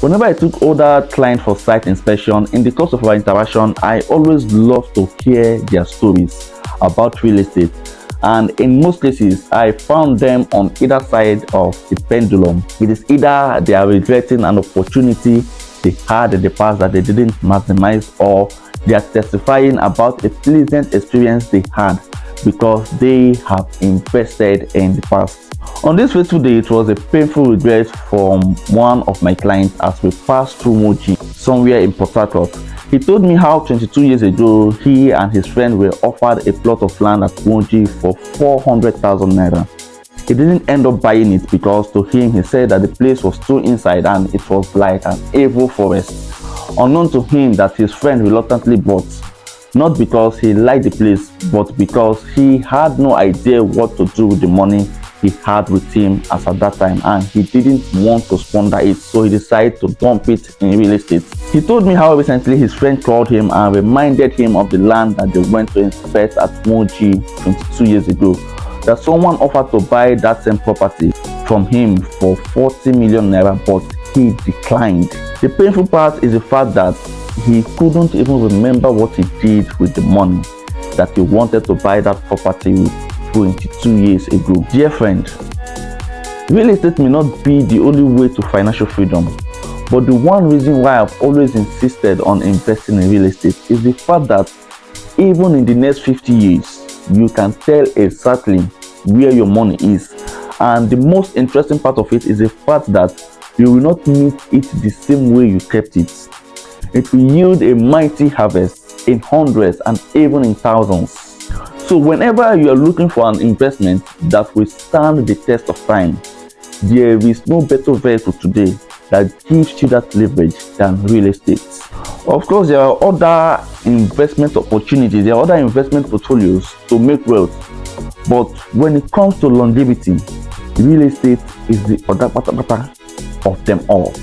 Whenever I took older clients for site inspection, in the course of our interaction, I always love to hear their stories about real estate. And in most cases, I found them on either side of the pendulum. It is either they are regretting an opportunity they had in the past that they didn't maximize, or they are testifying about a pleasant experience they had because they have invested in the past. On this fateful day, it was a painful regret from one of my clients as we passed through Moji, somewhere in Port Harcourt. He told me how 22 years ago, he and his friend were offered a plot of land at Moji for 400,000 naira. He didn't end up buying it because to him, he said that the place was too inside and it was like an evil forest. Unknown to him that his friend reluctantly bought, not because he liked the place, but because he had no idea what to do with the money he had with him as at that time, and he didn't want to squander it, so he decided to dump it in real estate. He told me how recently his friend called him and reminded him of the land that they went to inspect at Moji 22 years ago, that someone offered to buy that same property from him for 40 million naira, but he declined. The painful part is the fact that he couldn't even remember what he did with the money that he wanted to buy that property with 22 years ago. Dear friend, real estate may not be the only way to financial freedom, but the one reason why I've always insisted on investing in real estate is the fact that even in the next 50 years, you can tell exactly where your money is. And the most interesting part of it is the fact that you will not need it the same way you kept it. It will yield a mighty harvest in hundreds and even in thousands. So whenever you are looking for an investment that will stand the test of time, there is no better vehicle today that gives you that leverage than real estate. Of course, there are other investment opportunities, there are other investment portfolios to make wealth. But when it comes to longevity, real estate is the other part of them all.